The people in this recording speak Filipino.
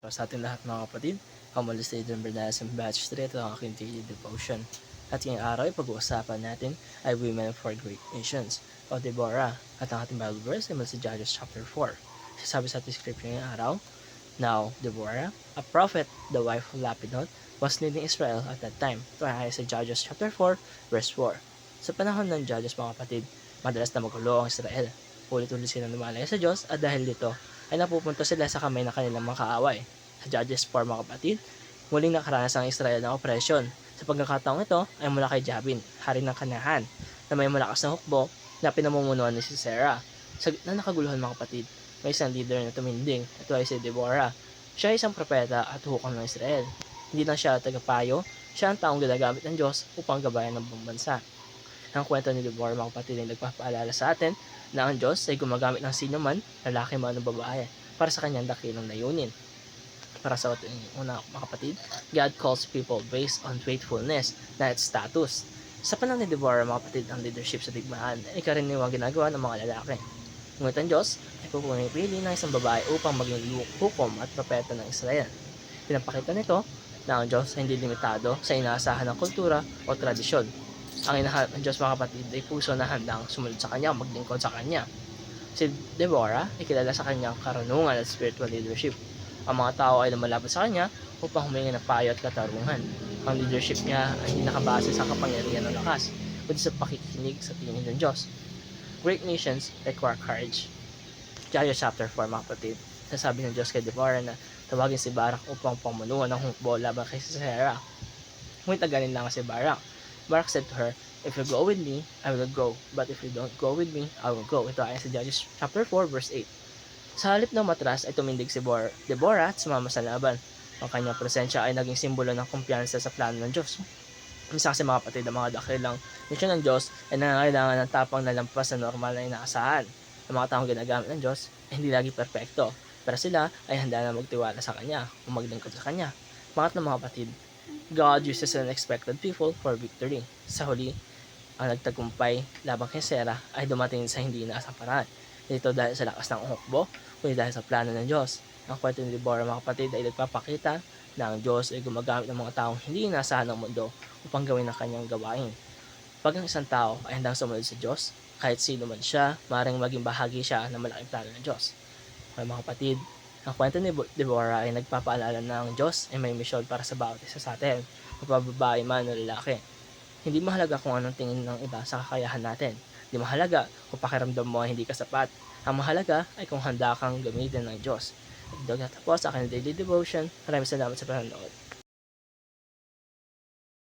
Sa ating lahat mga kapatid, ako muli si Adrian Bernales ng Batch 3 at ang aking daily devotion. At ngayong araw ay pag-uusapan natin ay Women for Great Nations o Deborah at ang ating Bible verse ay mula sa Judges chapter 4. Sasabi sa ating scripture ngayong araw, Now Deborah, a prophet, the wife of Lapidot, was leading Israel at that time. Ito ay sa Judges chapter 4 verse 4. Sa panahon ng Judges mga kapatid, madalas na magulo ang Israel. Ulit-ulit silang lumalaya sa Diyos at dahil dito ay napupunta sila sa kamay ng kanilang mga kaaway. Sa Judges 4 mga kapatid, muling nakaranas ang Israel ng opresyon. Sa pagkakataong ito ay mula kay Jabin, hari ng Kanahan, na may malakas na hukbo na pinamumunuan ni si Sarah. Sa gitna ng kaguluhan mga kapatid, may isang leader na tuminding. Ito ay si Deborah. Siya ay isang propeta at hukam ng Israel. Hindi lang siya tagapayo, siya ang taong ginagamit ng Diyos upang gabayan ng buong bansa. Ang kwento ni Deborah mga kapatid ay nagpapaalala sa atin na ang Diyos ay gumagamit ng sino man, lalaki man o babae, para sa kanyang dakilang layunin. Para sa una mga kapatid, God calls people based on faithfulness, not status. Sa panahon ni Deborah mga kapatid, ang leadership sa digmaan ay karaniwang ginagawa ng mga lalaki. Ngunit ang Diyos ay pupumipili ng isang babae upang maging hukom at propeta ng Israel. Pinapakita nito na ang Diyos ay hindi limitado sa inaasahan ng kultura o tradisyon. Ang inahanap ng Diyos mga kapatid ay puso na handang sumunod sa Kanya o maglingkod sa Kanya. Si Deborah ay kilala sa kanyang karunungan at spiritual leadership. Ang mga tao ay lumalapit sa kanya upang humingi ng payo at katarungan. Ang leadership niya ay hindi nakabase sa kapangyarihan o lakas, kundi sa pakikinig sa tinig ng Diyos. Great nations require courage. Judges chapter 4 mga kapatid, sasabi ng Diyos kay Deborah na tawagin si Barak upang pamunuan ng hukbo laban kay Sisera. Ngunit taganin lang si Barak. Barak said to her, If you go with me, I will go. But if you don't go with me, I will go. Ito ay sa Judges chapter 4 verse 8. Sa halip ng matras ay tumindig si Deborah at sumama sa laban. Ang kanyang presensya ay naging simbolo ng kumpiyansa sa plano ng Diyos. Minsan kasi mga kapatid, ang mga dakilang misyon ng Diyos ay nangangailangan ng tapang na lampas sa normal na inaasahan. Ang mga taong ginagamit ng Diyos ay hindi lagi perpekto, pero sila ay handa na magtiwala sa Kanya o maglingkod sa Kanya. Pangatlo mga kapatid, God uses unexpected people for victory. Sa huli, ang nagtagumpay labang kay Sarah ay dumating sa hindi inaasang paraan. Dito dahil sa lakas ng hukbo, kundi dahil sa plano ng Diyos. Ang kwento ni Deborah mga kapatid ay nagpapakita na ang Diyos ay gumagamit ng mga taong hindi inaasahan ng mundo upang gawin ang kanyang gawain. Pag ang isang tao ay handang sumunod sa Diyos, kahit sino man siya, maaaring maging bahagi siya ng malaking plano ng Diyos. Mga kapatid, ang kwento ni Deborah ay nagpapaalala na ang Diyos ay may misyon para sa bawat isa sa atin, mapababae man o lalaki. Hindi mahalaga kung anong tingin ng iba sa kakayahan natin. Hindi mahalaga kung pakiramdam mo ay hindi ka sapat. Ang mahalaga ay kung handa kang gamitin ng Diyos. At doon natapos sa aking daily devotion. Maraming salamat sa panonood.